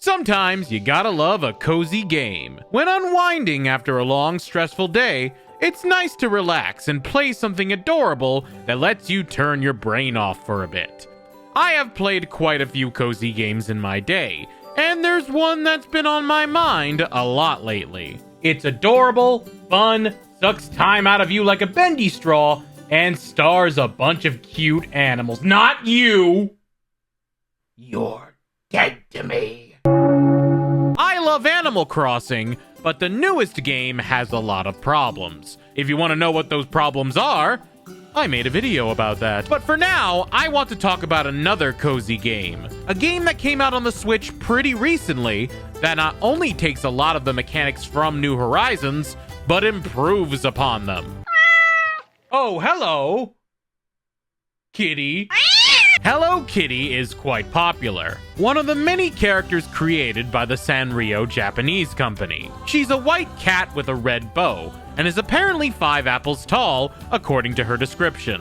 Sometimes you gotta love a cozy game. When unwinding after a long, stressful day, it's nice to relax and play something adorable that lets you turn your brain off for a bit. I have played quite a few cozy games in my day, and there's one that's been on my mind a lot lately. It's adorable, fun, sucks time out of you like a bendy straw, and stars a bunch of cute animals. Not you! You're dead to me. I love Animal Crossing, but the newest game has a lot of problems. If you want to know what those problems are, I made a video about that. But for now, I want to talk about another cozy game. A game that came out on the Switch pretty recently that not only takes a lot of the mechanics from New Horizons, but improves upon them. Oh, hello, Kitty. Hello Kitty is quite popular. One of the many characters created by the Sanrio Japanese company. She's a white cat with a red bow, and is apparently 5 apples tall, according to her description.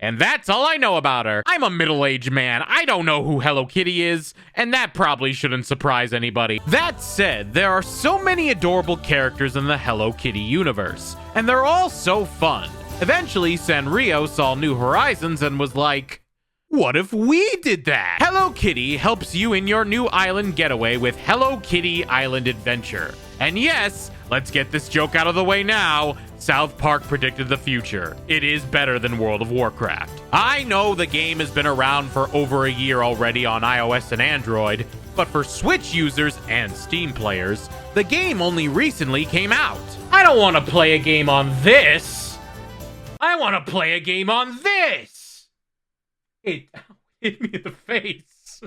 And that's all I know about her. I'm a middle-aged man. I don't know who Hello Kitty is, and that probably shouldn't surprise anybody. That said, there are so many adorable characters in the Hello Kitty universe, and they're all so fun. Eventually, Sanrio saw New Horizons and was like, what if we did that? Hello Kitty helps you in your new island getaway with Hello Kitty Island Adventure. And yes, let's get this joke out of the way now. South Park predicted the future. It is better than World of Warcraft. I know the game has been around for over a year already on iOS and Android, but for Switch users and Steam players, the game only recently came out. I don't want to play a game on this. I want to play a game on this. It hit me in the face.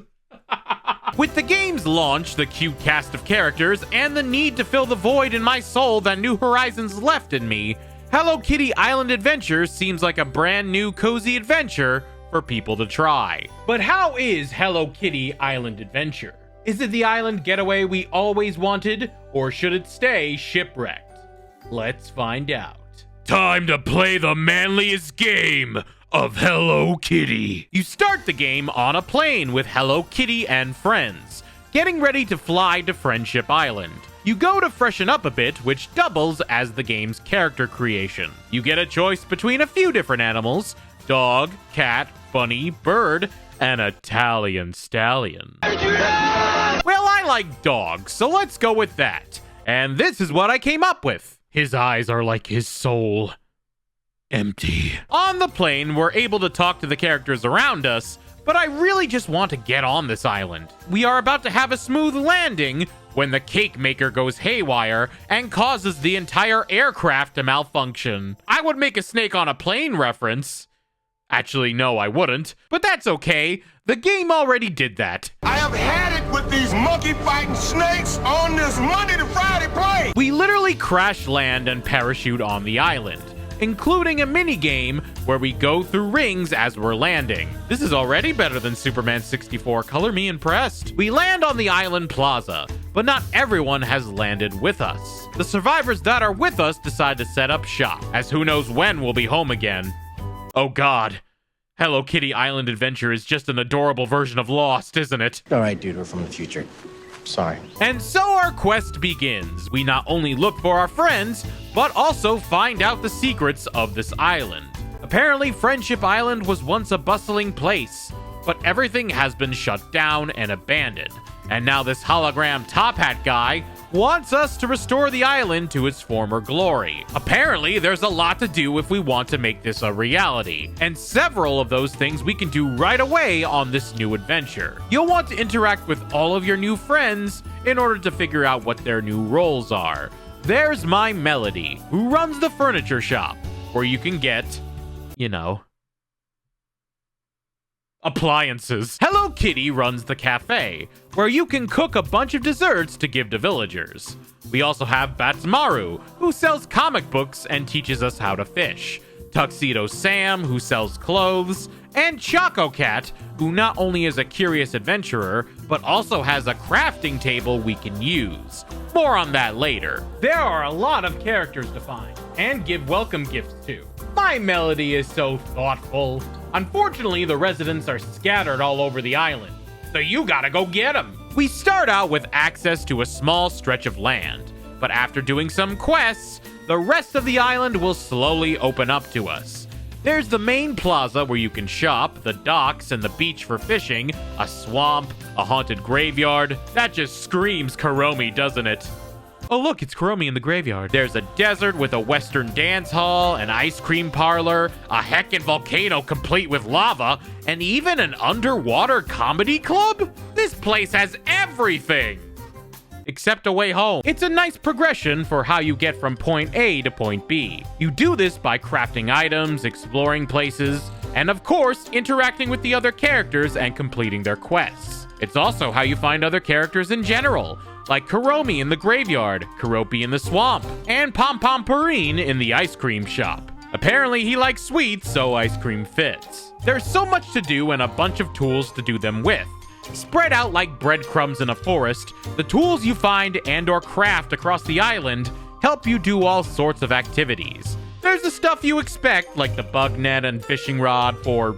With the game's launch, the cute cast of characters, and the need to fill the void in my soul that New Horizons left in me, Hello Kitty Island Adventure seems like a brand new cozy adventure for people to try. But how is Hello Kitty Island Adventure? Is it the island getaway we always wanted, or should it stay shipwrecked? Let's find out. Time to play the manliest game of Hello Kitty. You start the game on a plane with Hello Kitty and friends, getting ready to fly to Friendship Island. You go to freshen up a bit, which doubles as the game's character creation. You get a choice between a few different animals: dog, cat, bunny, bird, and Italian stallion. Well, I like dogs, so let's go with that. And this is what I came up with. His eyes are like his soul. Empty. On the plane, we're able to talk to the characters around us, but I really just want to get on this island. We are about to have a smooth landing when the cake maker goes haywire and causes the entire aircraft to malfunction. I would make a snake on a plane reference. Actually, no, I wouldn't, but that's okay. The game already did that. I have had it with these monkey-fighting snakes on this Monday to Friday plane. We literally crash land and parachute on the island, including a mini-game where we go through rings as we're landing. This is already better than Superman 64, color me impressed. We land on the island plaza, but not everyone has landed with us. The survivors that are with us decide to set up shop, as who knows when we'll be home again. Oh god. Hello Kitty Island Adventure is just an adorable version of Lost, isn't it? Alright dude, we're from the future. Sorry. And so our quest begins. We not only look for our friends, but also find out the secrets of this island. Apparently, Friendship Island was once a bustling place, but everything has been shut down and abandoned. And now this hologram Top Hat guy wants us to restore the island to its former glory. Apparently, there's a lot to do if we want to make this a reality, and several of those things we can do right away on this new adventure. You'll want to interact with all of your new friends in order to figure out what their new roles are. There's my Melody, who runs the furniture shop, where you can get, you know, appliances. Hello Kitty runs the cafe, where you can cook a bunch of desserts to give to villagers. We also have Batsmaru, who sells comic books and teaches us how to fish. Tuxedo Sam, who sells clothes, and Choco Cat, who not only is a curious adventurer, but also has a crafting table we can use. More on that later. There are a lot of characters to find, and give welcome gifts to. My Melody is so thoughtful. Unfortunately, the residents are scattered all over the island, so you gotta go get them. We start out with access to a small stretch of land, but after doing some quests, the rest of the island will slowly open up to us. There's the main plaza where you can shop, the docks and the beach for fishing, a swamp, a haunted graveyard. That just screams Kuromi, doesn't it? Oh look, it's Kuromi in the graveyard. There's a desert with a western dance hall, an ice cream parlor, a heckin' volcano complete with lava, and even an underwater comedy club? This place has everything! Except a way home. It's a nice progression for how you get from point A to point B. You do this by crafting items, exploring places, and of course, interacting with the other characters and completing their quests. It's also how you find other characters in general, like Kuromi in the graveyard, Kuropi in the swamp, and Pom Pom Purine in the ice cream shop. Apparently he likes sweets, so ice cream fits. There's so much to do and a bunch of tools to do them with. Spread out like breadcrumbs in a forest, the tools you find and/or craft across the island help you do all sorts of activities. There's the stuff you expect, like the bug net and fishing rod for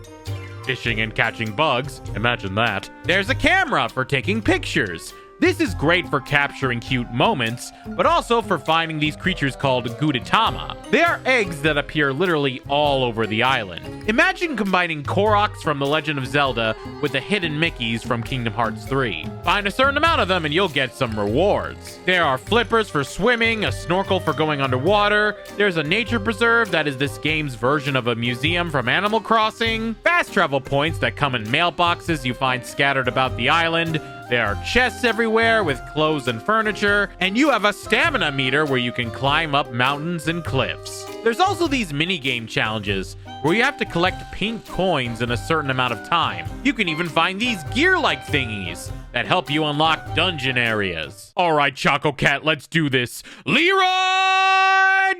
fishing and catching bugs. Imagine that. There's a camera for taking pictures. This is great for capturing cute moments, but also for finding these creatures called Gudetama. They are eggs that appear literally all over the island. Imagine combining Koroks from The Legend of Zelda with the hidden Mickeys from Kingdom Hearts 3. Find a certain amount of them and you'll get some rewards. There are flippers for swimming, a snorkel for going underwater, there's a nature preserve that is this game's version of a museum from Animal Crossing, fast travel points that come in mailboxes you find scattered about the island, there are chests everywhere with clothes and furniture, and you have a stamina meter where you can climb up mountains and cliffs. There's also these mini-game challenges where you have to collect pink coins in a certain amount of time. You can even find these gear-like thingies that help you unlock dungeon areas. Alright, Choco Cat, let's do this. Leroy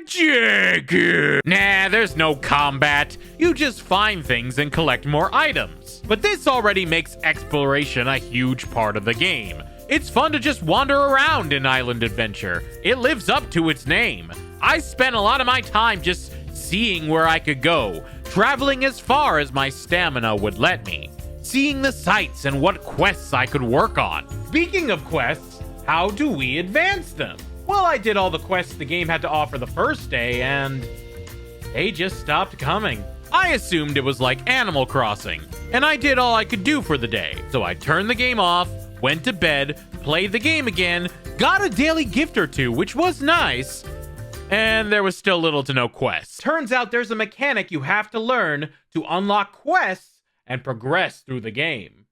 Jenkins! Nah, there's no combat. You just find things and collect more items. But this already makes exploration a huge part of the game. It's fun to just wander around in Island Adventure. It lives up to its name. I spent a lot of my time just seeing where I could go, traveling as far as my stamina would let me, seeing the sights and what quests I could work on. Speaking of quests, how do we advance them? Well, I did all the quests the game had to offer the first day, and they just stopped coming. I assumed it was like Animal Crossing, and I did all I could do for the day. So I turned the game off, went to bed, played the game again, got a daily gift or two, which was nice, and there was still little to no quests. Turns out there's a mechanic you have to learn to unlock quests and progress through the game.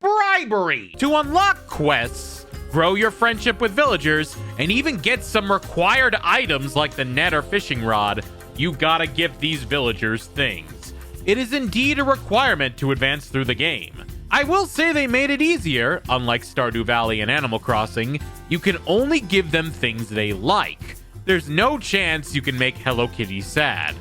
Bribery! To unlock quests, grow your friendship with villagers, and even get some required items like the net or fishing rod, you gotta give these villagers things. It is indeed a requirement to advance through the game. I will say they made it easier. Unlike Stardew Valley and Animal Crossing, you can only give them things they like. There's no chance you can make Hello Kitty sad.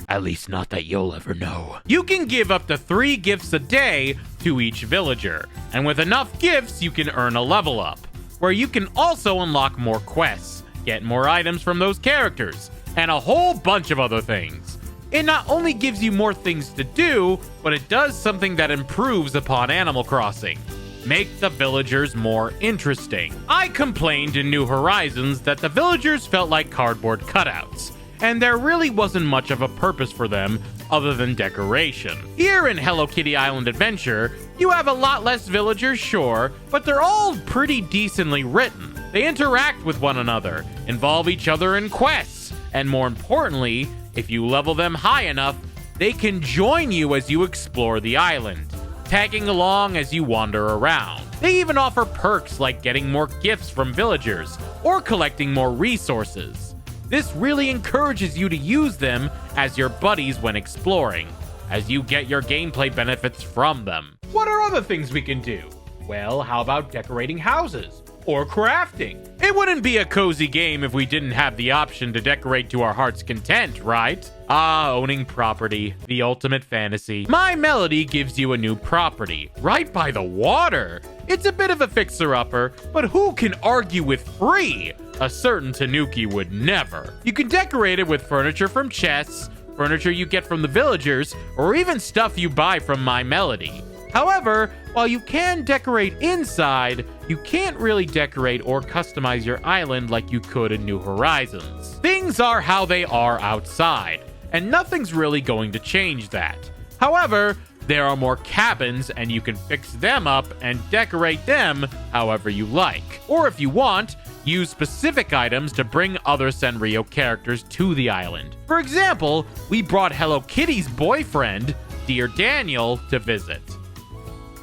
At least not that you'll ever know. You can give up to 3 gifts a day to each villager, and with enough gifts you can earn a level up, where you can also unlock more quests, get more items from those characters, and a whole bunch of other things. It not only gives you more things to do, but it does something that improves upon Animal Crossing. Make the villagers more interesting. I complained in New Horizons that the villagers felt like cardboard cutouts, and there really wasn't much of a purpose for them other than decoration. Here in Hello Kitty Island Adventure, you have a lot less villagers, sure, but they're all pretty decently written. They interact with one another, involve each other in quests, and more importantly, if you level them high enough, they can join you as you explore the island, tagging along as you wander around. They even offer perks like getting more gifts from villagers or collecting more resources. This really encourages you to use them as your buddies when exploring, as you get your gameplay benefits from them. What are other things we can do? Well, how about decorating houses? Or crafting? It wouldn't be a cozy game if we didn't have the option to decorate to our heart's content, right? Ah, owning property, the ultimate fantasy. My Melody gives you a new property, right by the water. It's a bit of a fixer-upper, but who can argue with free? A certain Tanuki would never. You can decorate it with furniture from chests, furniture you get from the villagers, or even stuff you buy from My Melody. However, while you can decorate inside, you can't really decorate or customize your island like you could in New Horizons. Things are how they are outside, and nothing's really going to change that. However, there are more cabins, and you can fix them up and decorate them however you like. Or if you want, use specific items to bring other Sanrio characters to the island. For example, we brought Hello Kitty's boyfriend, Dear Daniel, to visit.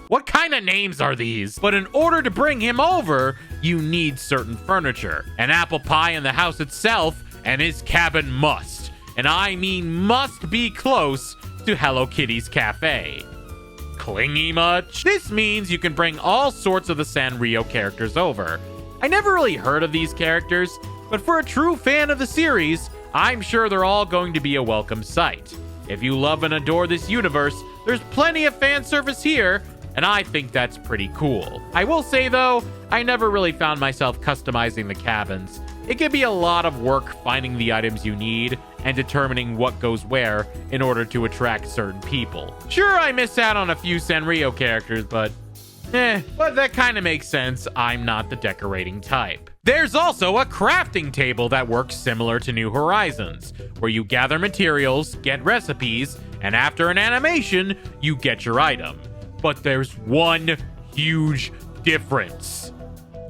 What kind of names are these? But in order to bring him over, you need certain furniture. An apple pie in the house itself, and his cabin must, and I mean must, be close to Hello Kitty's cafe. Clingy much? This means you can bring all sorts of the Sanrio characters over. I never really heard of these characters, but for a true fan of the series, I'm sure they're all going to be a welcome sight. If you love and adore this universe, there's plenty of fan service here, and I think that's pretty cool. I will say though, I never really found myself customizing the cabins. It can be a lot of work finding the items you need and determining what goes where in order to attract certain people. Sure, I miss out on a few Sanrio characters, but that kind of makes sense. I'm not the decorating type. There's also a crafting table that works similar to New Horizons, where you gather materials, get recipes, and after an animation, you get your item. But there's one huge difference.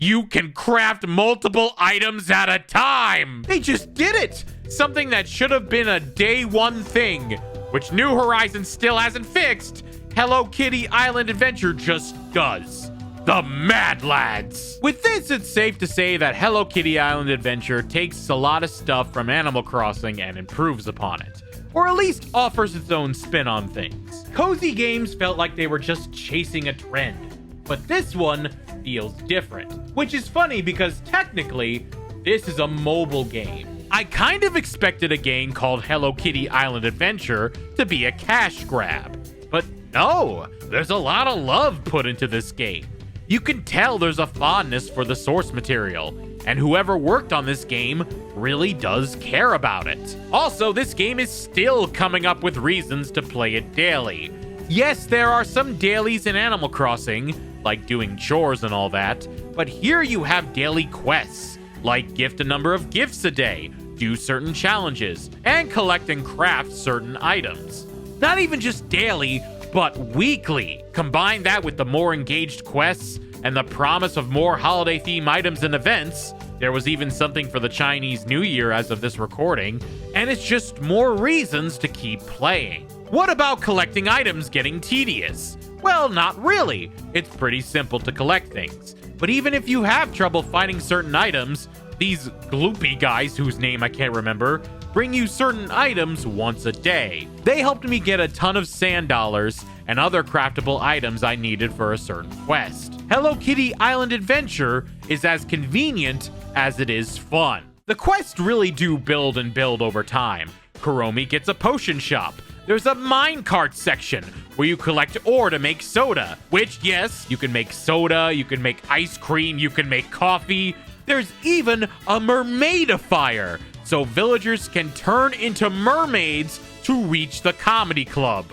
You can craft multiple items at a time! They just did it! Something that should have been a day one thing, which New Horizons still hasn't fixed, Hello Kitty Island Adventure just does. The Mad Lads! With this, it's safe to say that Hello Kitty Island Adventure takes a lot of stuff from Animal Crossing and improves upon it, or at least offers its own spin on things. Cozy games felt like they were just chasing a trend, but this one feels different, which is funny because technically, this is a mobile game. I kind of expected a game called Hello Kitty Island Adventure to be a cash grab, but no, there's a lot of love put into this game. You can tell there's a fondness for the source material, and whoever worked on this game really does care about it. Also, this game is still coming up with reasons to play it daily. Yes, there are some dailies in Animal Crossing, like doing chores and all that, but here you have daily quests, like gift a number of gifts a day, do certain challenges, and collect and craft certain items. Not even just daily, but weekly. Combine that with the more engaged quests and the promise of more holiday-themed items and events. There was even something for the Chinese New Year as of this recording, and it's just more reasons to keep playing. What about collecting items getting tedious? Well, not really. It's pretty simple to collect things. But even if you have trouble finding certain items, these gloopy guys, whose name I can't remember, bring you certain items once a day. They helped me get a ton of sand dollars and other craftable items I needed for a certain quest. Hello Kitty Island Adventure is as convenient as it is fun. The quests really do build and build over time. Kuromi gets a potion shop. There's a minecart section where you collect ore to make soda, which, yes, you can make soda, you can make ice cream, you can make coffee. There's even a mermaidifier, so villagers can turn into mermaids to reach the comedy club.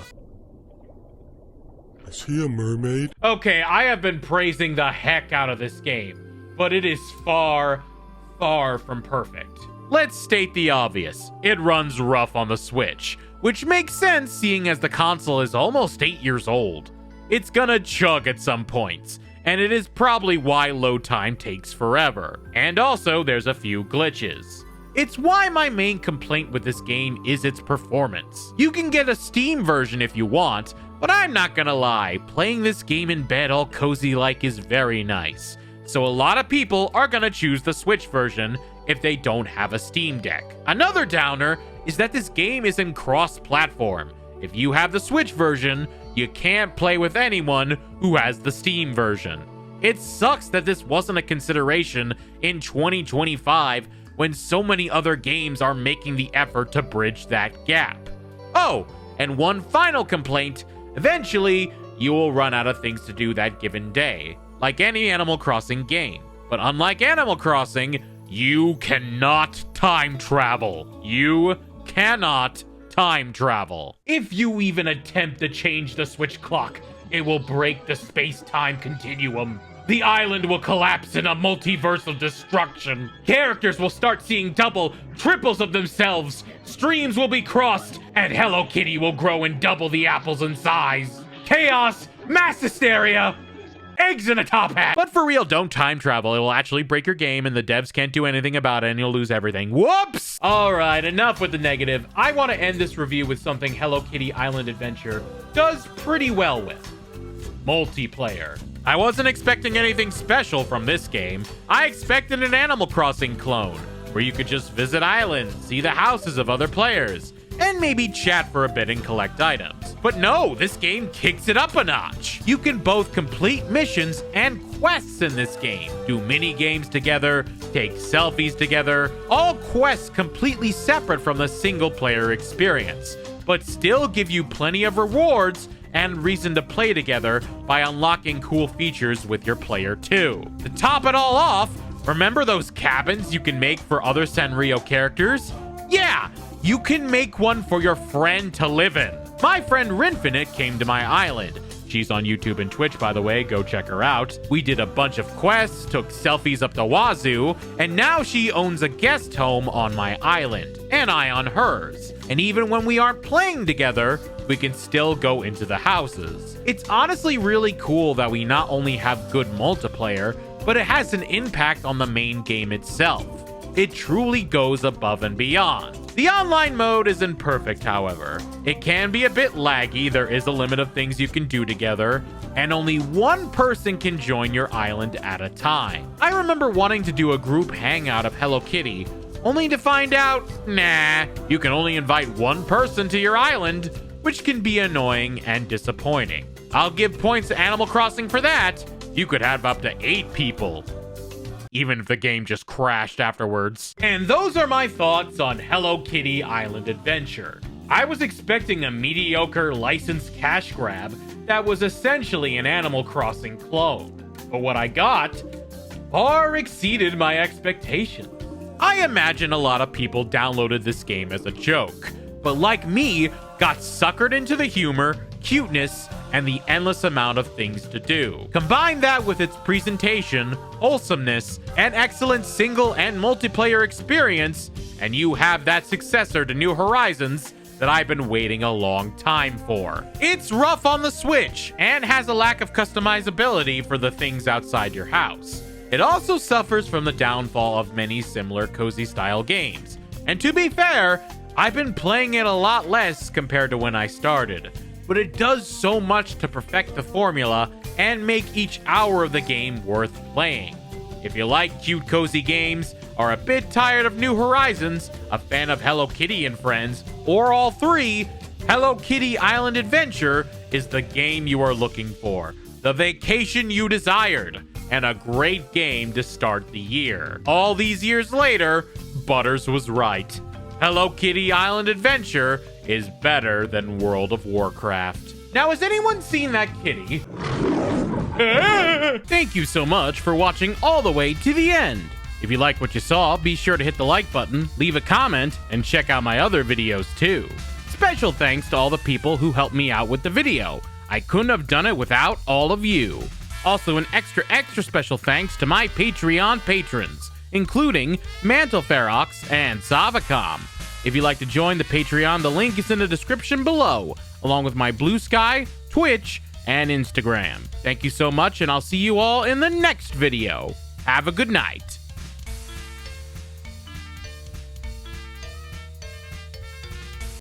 Is he a mermaid? Okay, I have been praising the heck out of this game, but it is far, far from perfect. Let's state the obvious. It runs rough on the Switch, which makes sense seeing as the console is almost 8 years old. It's gonna chug at some points, and it is probably why load time takes forever. And also, there's a few glitches. It's why my main complaint with this game is its performance. You can get a Steam version if you want, but I'm not gonna lie, playing this game in bed all cozy like is very nice. So a lot of people are gonna choose the Switch version if they don't have a Steam Deck. Another downer is that this game isn't cross-platform. If you have the Switch version, you can't play with anyone who has the Steam version. It sucks that this wasn't a consideration in 2025 when so many other games are making the effort to bridge that gap. Oh, and one final complaint, eventually you will run out of things to do that given day, like any Animal Crossing game. But unlike Animal Crossing, you cannot time travel. You cannot time travel. If you even attempt to change the Switch clock, It will break the space-time continuum. The island will collapse in a multiverse of destruction. Characters will start seeing double, triples of themselves. Streams will be crossed, and Hello Kitty will grow and double the apples in size. Chaos, mass hysteria, eggs in a top hat. But for real, don't time travel. It will actually break your game, and the devs can't do anything about it, and you'll lose everything. Whoops! All right, enough with the negative. I want to end this review with something Hello Kitty Island Adventure does pretty well with. Multiplayer. I wasn't expecting anything special from this game. I expected an Animal Crossing clone, where you could just visit islands, see the houses of other players, and maybe chat for a bit and collect items. But no, this game kicks it up a notch. You can both complete missions and quests in this game, do mini games together, take selfies together, all quests completely separate from the single player experience, but still give you plenty of rewards and reason to play together by unlocking cool features with your player too. To top it all off, remember those cabins you can make for other Sanrio characters? Yeah, you can make one for your friend to live in. My friend Rinfinite came to my island. She's on YouTube and Twitch, by the way, go check her out. We did a bunch of quests, took selfies up the wazoo, and now she owns a guest home on my island, and I on hers. And even when we aren't playing together, we can still go into the houses. It's honestly really cool that we not only have good multiplayer, but it has an impact on the main game itself. It truly goes above and beyond. The online mode isn't perfect, however. It can be a bit laggy, there is a limit of things you can do together, and only one person can join your island at a time. I remember wanting to do a group hangout of Hello Kitty, only to find out, nah, you can only invite one person to your island, which can be annoying and disappointing. I'll give points to Animal Crossing for that. You could have up to 8 people, even if the game just crashed afterwards. And those are my thoughts on Hello Kitty Island Adventure. I was expecting a mediocre licensed cash grab that was essentially an Animal Crossing clone, but what I got far exceeded my expectations. I imagine a lot of people downloaded this game as a joke, but like me, got suckered into the humor, cuteness, and the endless amount of things to do. Combine that with its presentation, wholesomeness, and excellent single and multiplayer experience, and you have that successor to New Horizons that I've been waiting a long time for. It's rough on the Switch, and has a lack of customizability for the things outside your house. It also suffers from the downfall of many similar cozy-style games. And to be fair, I've been playing it a lot less compared to when I started, but it does so much to perfect the formula and make each hour of the game worth playing. If you like cute cozy games, are a bit tired of New Horizons, a fan of Hello Kitty and Friends, or all three, Hello Kitty Island Adventure is the game you are looking for. The vacation you desired, and a great game to start the year. All these years later, Butters was right. Hello Kitty Island Adventure is better than World of Warcraft. Now, has anyone seen that kitty? Thank you so much for watching all the way to the end. If you like what you saw, be sure to hit the like button, leave a comment, and check out my other videos too. Special thanks to all the people who helped me out with the video. I couldn't have done it without all of you. Also, an extra special thanks to my Patreon patrons, including Mantle Ferox and Savacom. If you'd like to join the Patreon, the link is in the description below, along with my Blue Sky, Twitch, and Instagram. Thank you so much, and I'll see you all in the next video. Have a good night.